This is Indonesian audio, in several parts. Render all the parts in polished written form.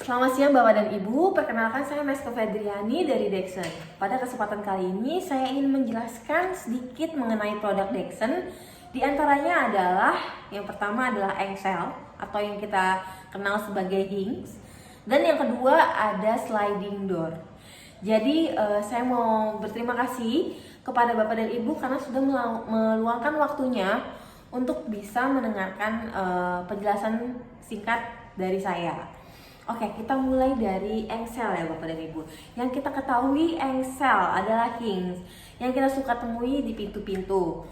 Selamat siang Bapak dan Ibu, perkenalkan saya Meska Fedriani dari Dexen. Pada kesempatan kali ini saya ingin menjelaskan sedikit mengenai produk Dexen. Di antaranya adalah, yang pertama adalah engsel atau yang kita kenal sebagai hinge. Dan yang kedua ada sliding door. Jadi saya mau berterima kasih kepada Bapak dan Ibu karena sudah meluangkan waktunya untuk bisa mendengarkan penjelasan singkat dari saya. Oke, kita mulai dari engsel ya Bapak dan Ibu. Yang kita ketahui engsel adalah hinge yang kita suka temui di pintu-pintu.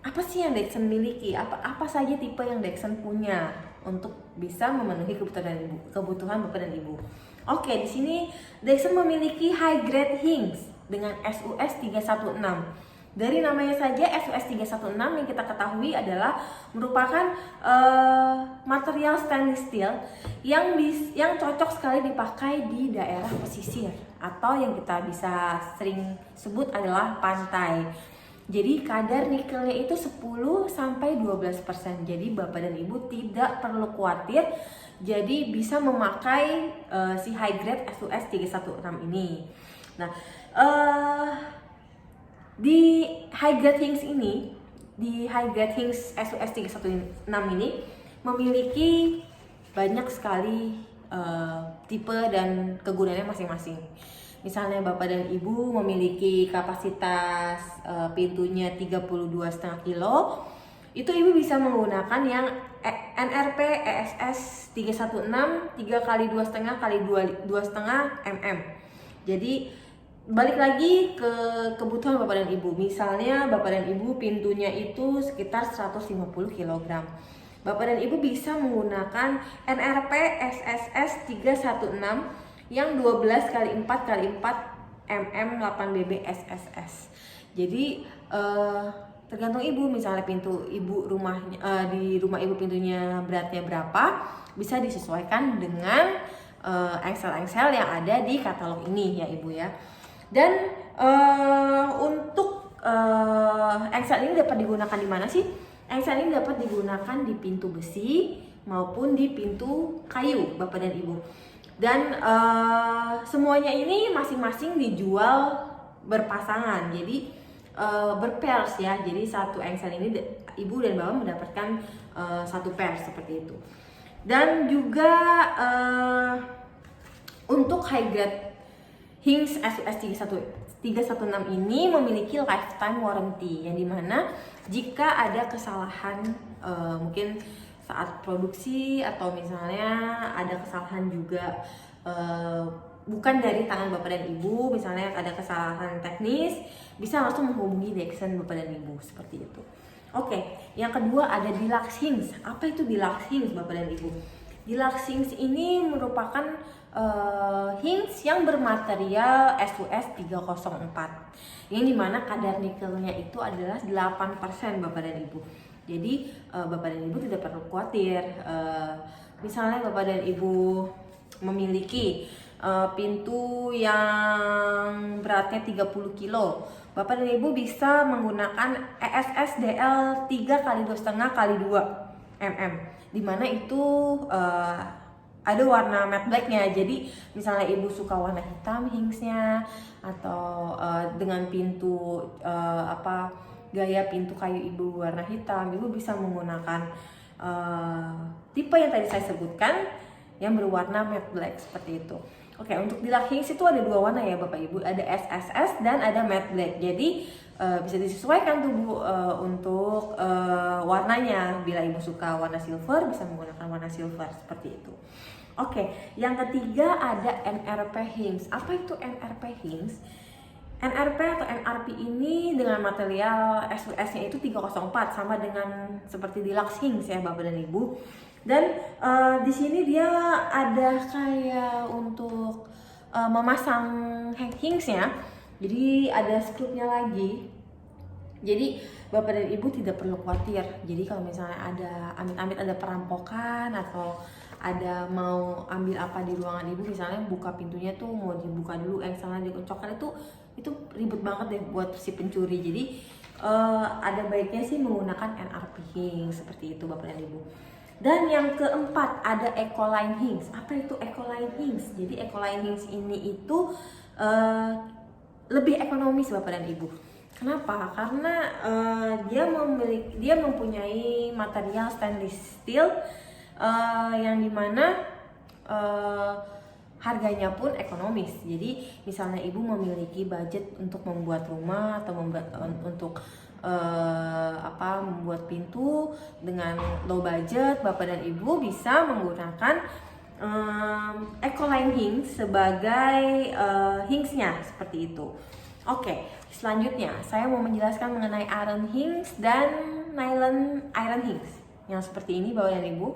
Apa sih yang Dexen miliki? Apa saja tipe yang Dexen punya untuk bisa memenuhi kebutuhan Bapak dan Ibu? Oke, di sini Dexen memiliki high grade hinge dengan SUS 316. Dari namanya saja SUS 316 yang kita ketahui adalah merupakan material stainless steel yang cocok sekali dipakai di daerah pesisir atau yang kita bisa sering sebut adalah pantai. Jadi kadar nikelnya itu 10 sampai 12%. Jadi Bapak dan Ibu tidak perlu khawatir. Jadi bisa memakai si high grade SUS 316 ini. Nah, di high grade hinge SUS 316 ini memiliki banyak sekali tipe dan kegunaannya masing-masing. Misalnya Bapak dan Ibu memiliki kapasitas pintunya 32,5 kilo, itu Ibu bisa menggunakan yang NRP ESS 316 3x2,5 x 2,5 mm. Jadi balik lagi ke kebutuhan Bapak dan Ibu. Misalnya Bapak dan Ibu pintunya itu sekitar 150 kg. Bapak dan Ibu bisa menggunakan NRP SSS 316 yang 12x4x4 mm 8BB SSS. Jadi tergantung Ibu, misalnya pintu Ibu di rumah Ibu pintunya beratnya berapa, bisa disesuaikan dengan engsel-engsel yang ada di katalog ini ya Ibu ya. Dan untuk engsel ini dapat digunakan di mana sih? Engsel ini dapat digunakan di pintu besi maupun di pintu kayu Bapak dan Ibu. Dan semuanya ini masing-masing dijual berpasangan. Jadi berpairs ya. Jadi satu engsel ini Ibu dan Bapak mendapatkan satu pairs seperti itu. Dan juga untuk high grade hinge SUS 316 ini memiliki lifetime warranty yang dimana jika ada kesalahan mungkin saat produksi atau misalnya ada kesalahan juga bukan dari tangan Bapak dan Ibu, misalnya ada kesalahan teknis, bisa langsung menghubungi Dexen Bapak dan Ibu seperti itu. Oke, yang kedua ada deluxe hinge. Apa itu deluxe hinge Bapak dan Ibu? Deluxe hinge ini merupakan hinge yang bermaterial SUS 304 yang dimana kadar nikelnya itu adalah 8% Bapak dan Ibu. Jadi Bapak dan Ibu tidak perlu khawatir. Misalnya Bapak dan Ibu memiliki pintu yang beratnya 30 kilo, Bapak dan Ibu bisa menggunakan ESS DL 3x2,5 x 2 mm, dimana itu ada warna matte blacknya. Jadi misalnya Ibu suka warna hitam hinge-nya atau dengan pintu gaya pintu kayu Ibu warna hitam, Ibu bisa menggunakan tipe yang tadi saya sebutkan yang berwarna matte black seperti itu. Oke, untuk deluxe hinge itu ada dua warna ya Bapak Ibu, ada SSS dan ada matte black. Jadi bisa disesuaikan tuh Bu untuk warnanya. Bila Ibu suka warna silver, bisa menggunakan warna silver seperti itu. Oke, yang ketiga ada NRP hinge. Apa itu NRP hinge? NRP atau NRP ini dengan material SUS-nya itu 304, sama dengan seperti deluxe hinge ya Bapak dan Ibu. Dan di sini dia ada kayak untuk memasang hinge-nya. Jadi ada skrupnya lagi. Jadi Bapak dan Ibu tidak perlu khawatir. Jadi kalau misalnya ada amit-amit ada perampokan atau ada mau ambil apa di ruangan Ibu, misalnya buka pintunya tuh mau dibuka dulu engselnya dikocokkan, itu ribet banget deh buat si pencuri. Jadi ada baiknya sih menggunakan NRP hinge seperti itu Bapak dan Ibu. Dan yang keempat ada Ecoline Hinge. Apa itu Ecoline Hinge? Jadi Ecoline Hinge ini itu lebih ekonomis Bapak dan Ibu. Kenapa? Karena dia mempunyai material stainless steel yang dimana harganya pun ekonomis. Jadi misalnya ibu memiliki budget untuk membuat rumah atau membuat pintu dengan low budget, Bapak dan Ibu bisa menggunakan Ecoline Hinge sebagai hinge-nya seperti itu. Oke, selanjutnya saya mau menjelaskan mengenai iron hinge dan nylon iron hinge yang seperti ini Bapak dan Ibu.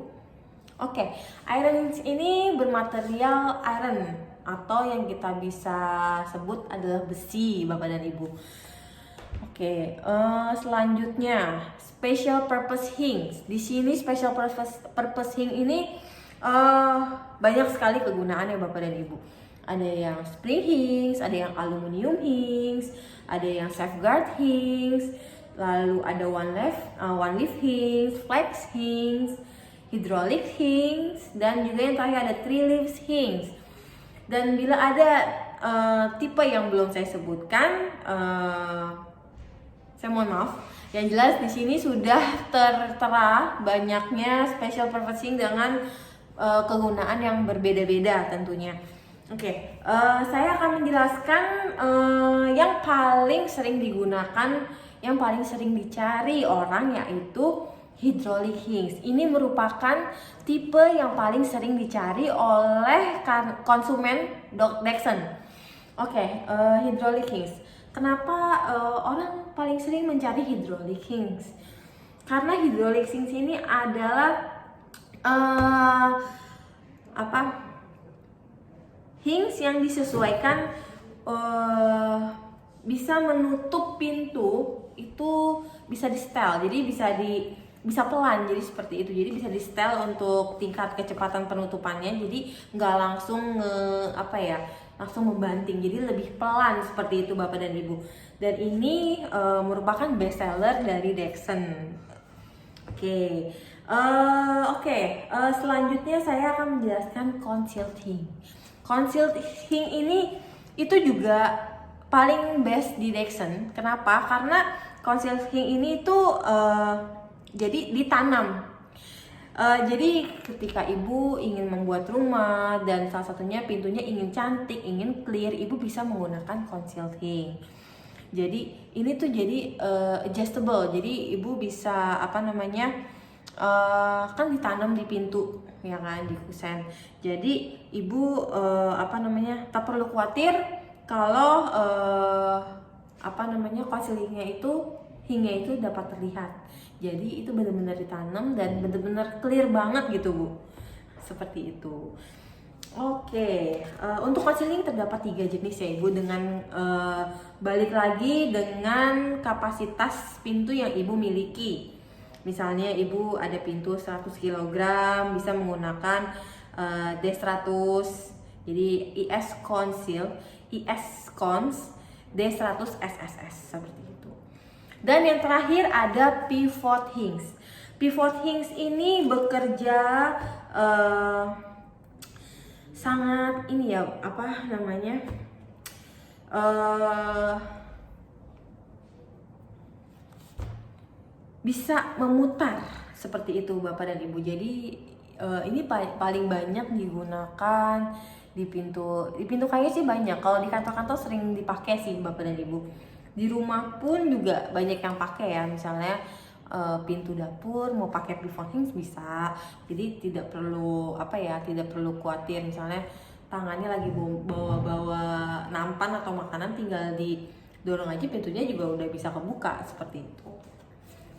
Oke, iron hinge ini bermaterial iron atau yang kita bisa sebut adalah besi Bapak dan Ibu. Oke, selanjutnya special purpose hinge. Di sini special purpose hinge ini banyak sekali kegunaannya Bapak dan Ibu. Ada yang spring hinge, ada yang aluminium hinge, ada yang safeguard hinge, lalu ada one leaf hinge, flex hinge, hydraulic hinge, dan juga yang terakhir ada three leaves hinge. Dan bila ada tipe yang belum saya sebutkan, saya mohon maaf. Yang jelas di sini sudah tertera banyaknya special purpose hinge dengan kegunaan yang berbeda-beda tentunya. Oke, saya akan menjelaskan yang paling sering digunakan, yang paling sering dicari orang, yaitu hydraulic hinge. Ini merupakan tipe yang paling sering dicari oleh konsumen Dexson. Oke, hydraulic hinge. Kenapa orang paling sering mencari hydraulic hinge? Karena hydraulic hinge ini adalah hinge yang disesuaikan bisa menutup pintu itu bisa di setel, jadi bisa pelan, jadi seperti itu. Jadi bisa di setel untuk tingkat kecepatan penutupannya, jadi nggak langsung langsung membanting, jadi lebih pelan seperti itu Bapak dan Ibu. Dan ini merupakan best seller dari Dexson. Selanjutnya saya akan menjelaskan concealed hinge. Concealed hinge ini itu juga paling best di Dexson. Kenapa? Karena concealed hinge ini itu jadi ditanam. Jadi ketika ibu ingin membuat rumah dan salah satunya pintunya ingin cantik, ingin clear, ibu bisa menggunakan concealed hinge. Jadi ini tuh jadi adjustable. Jadi ibu bisa kan ditanam di pintu, ya kan, di kusen. Jadi ibu tak perlu khawatir kalau concealingnya itu hingga itu dapat terlihat. Jadi itu benar-benar ditanam dan benar-benar clear banget gitu Bu, seperti itu. Untuk concealing terdapat 3 jenis ya Ibu, dengan balik lagi dengan kapasitas pintu yang Ibu miliki. Misalnya Ibu ada pintu 100 kg, bisa menggunakan D100, jadi IS Cons D100 SSS seperti itu. Dan yang terakhir ada pivot hinge. Pivot hinge ini bekerja sangat bisa memutar seperti itu Bapak dan Ibu. Jadi ini paling banyak digunakan di pintu kayu sih banyak. Kalau di kantor-kantor sering dipakai sih Bapak dan Ibu. Di rumah pun juga banyak yang pakai ya. Misalnya pintu dapur mau pakai pivot hinge bisa. Jadi tidak perlu khawatir, misalnya tangannya lagi bawa nampan atau makanan, tinggal didorong aja, pintunya juga udah bisa kebuka seperti itu.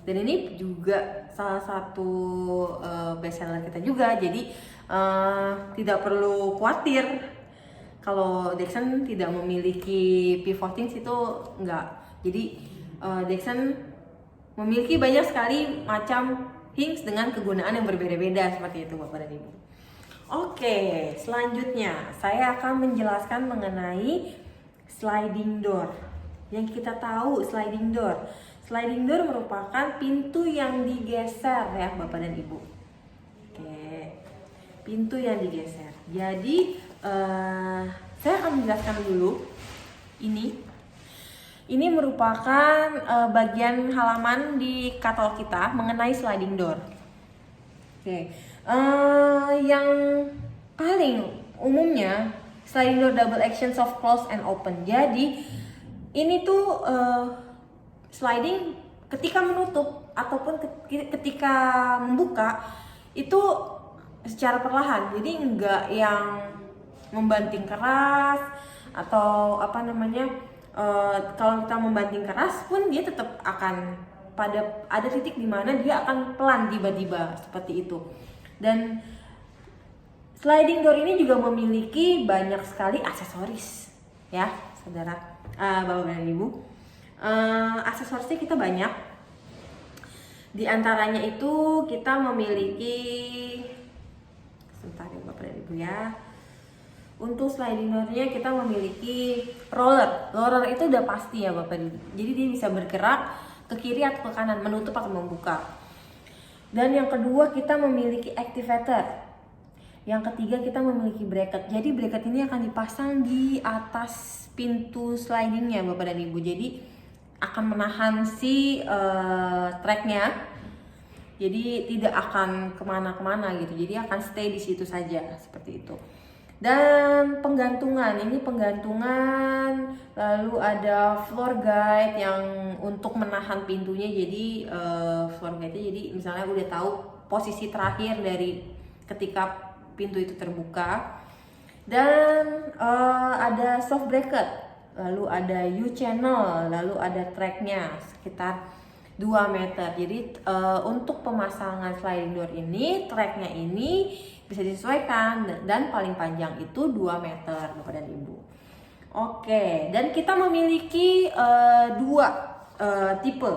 Dan ini juga salah satu best seller kita juga. Jadi tidak perlu khawatir kalau Dexson tidak memiliki pivot hinge, itu enggak. Jadi Dexson memiliki banyak sekali macam hinge dengan kegunaan yang berbeda-beda seperti itu Bapak dan Ibu. Selanjutnya saya akan menjelaskan mengenai sliding door. Yang kita tahu sliding door merupakan pintu yang digeser ya Bapak dan Ibu. Oke, pintu yang digeser. Jadi saya akan menjelaskan dulu. Ini merupakan bagian halaman di katalog kita mengenai sliding door. Oke, yang paling umumnya sliding door double action soft close and open. Jadi ini tuh sliding ketika menutup ataupun ketika membuka itu secara perlahan. Jadi enggak yang membanting keras atau apa namanya, kalau kita membanting keras pun dia tetap akan ada titik di mana dia akan pelan tiba-tiba seperti itu. Dan sliding door ini juga memiliki banyak sekali aksesoris ya saudara, bapak dan ibu. Aksesorisnya kita banyak. Di antaranya itu kita memiliki, sebentar ya bapak dan ibu ya. Untuk sliding doornya kita memiliki roller. Roller itu udah pasti ya bapak dan ibu. Jadi dia bisa bergerak ke kiri atau ke kanan, menutup atau membuka. Dan yang kedua kita memiliki activator. Yang ketiga kita memiliki bracket. Jadi bracket ini akan dipasang di atas pintu slidingnya bapak dan ibu. Jadi akan menahan si tracknya. Jadi tidak akan kemana-kemana gitu. Jadi akan stay di situ saja seperti itu. Dan penggantungan, ini penggantungan, lalu ada floor guide yang untuk menahan pintunya. Jadi floor guide-nya jadi misalnya udah tahu posisi terakhir dari ketika pintu itu terbuka. Dan ada soft bracket, lalu ada U-channel, lalu ada tracknya sekitar 2 meter. Jadi untuk pemasangan sliding door ini, tracknya ini bisa disesuaikan dan paling panjang itu 2 meter bapak dan ibu. Oke, dan kita memiliki 2 tipe,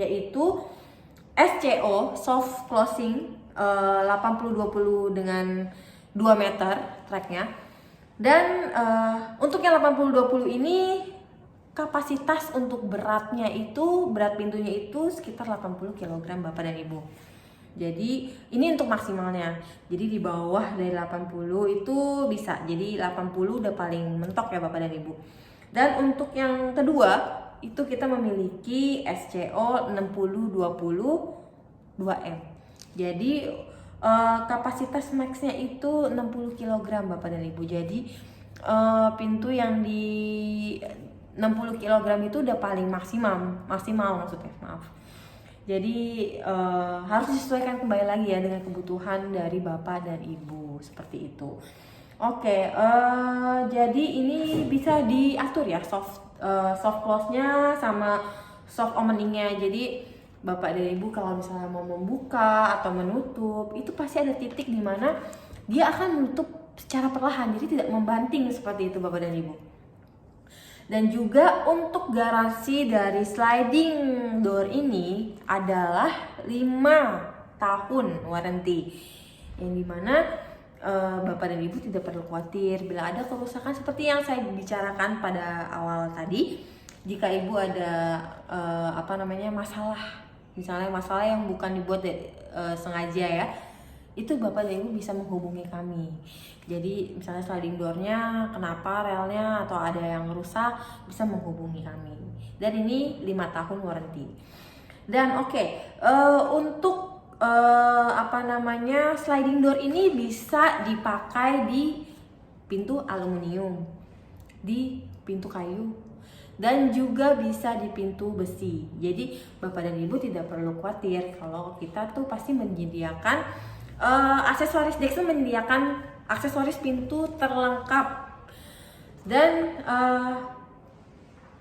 yaitu SCO soft closing 80-20 dengan 2 meter tracknya. Dan untuk yang 80-20 ini kapasitas untuk beratnya itu, berat pintunya itu sekitar 80 kg bapak dan ibu. Jadi ini untuk maksimalnya. Jadi di bawah dari 80 itu bisa. Jadi 80 udah paling mentok ya bapak dan ibu. Dan untuk yang kedua itu kita memiliki SCO 60-20 2M. Jadi kapasitas maxnya itu 60 kg bapak dan ibu. Jadi pintu yang di 60 kg itu udah paling maksimal maksudnya, maaf. Jadi harus disesuaikan kembali lagi ya dengan kebutuhan dari bapak dan ibu seperti itu. Oke, jadi ini bisa diatur ya soft close-nya sama soft opening-nya. Jadi bapak dan ibu kalau misalnya mau membuka atau menutup itu pasti ada titik di mana dia akan menutup secara perlahan, jadi tidak membanting seperti itu bapak dan ibu. Dan juga untuk garansi dari sliding door ini adalah 5 tahun warranty, yang dimana bapak dan ibu tidak perlu khawatir bila ada kerusakan seperti yang saya bicarakan pada awal tadi. Jika ibu ada masalah, misalnya masalah yang bukan dibuat sengaja ya, itu bapak dan ibu bisa menghubungi kami. Jadi misalnya sliding doornya kenapa relnya atau ada yang rusak, bisa menghubungi kami. Dan ini 5 tahun warranty. Dan untuk sliding door ini bisa dipakai di pintu aluminium, di pintu kayu, dan juga bisa di pintu besi. Jadi bapak dan ibu tidak perlu khawatir kalau kita tuh pasti menyediakan aksesoris. Dexon menyediakan aksesoris pintu terlengkap dan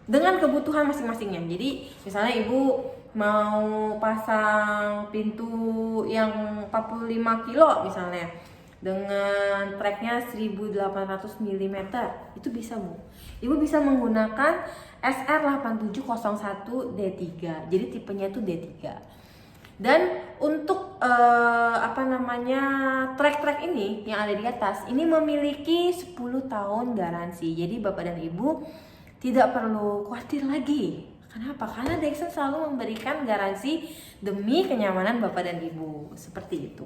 dengan kebutuhan masing-masingnya. Jadi misalnya ibu mau pasang pintu yang 45 kilo misalnya dengan tracknya 1800 mm, itu bisa bu. Ibu bisa menggunakan SR8701D3, jadi tipenya itu D3. Dan untuk track ini yang ada di atas ini memiliki 10 tahun garansi. Jadi bapak dan ibu tidak perlu khawatir lagi. Kenapa? Karena Dexon selalu memberikan garansi demi kenyamanan bapak dan ibu. Seperti itu.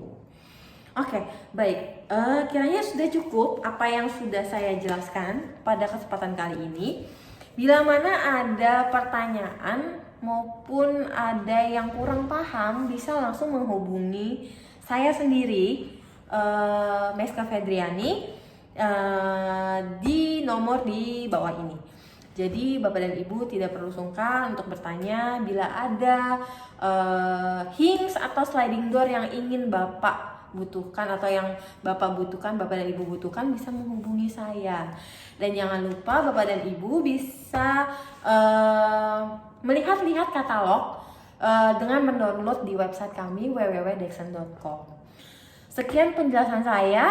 Oke, baik. Kiranya sudah cukup apa yang sudah saya jelaskan pada kesempatan kali ini. Bila mana ada pertanyaan maupun ada yang kurang paham, bisa langsung menghubungi saya sendiri, Meska Fedriani, di nomor di bawah ini. Jadi Bapak dan Ibu tidak perlu sungkan untuk bertanya bila ada hinge atau sliding door yang ingin Bapak butuhkan atau yang Bapak butuhkan, Bapak dan Ibu butuhkan, bisa menghubungi saya. Dan jangan lupa Bapak dan Ibu bisa melihat-lihat katalog dengan mendownload di website kami www.dexon.com. Sekian penjelasan saya.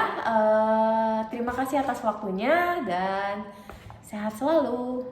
Terima kasih atas waktunya dan sehat selalu.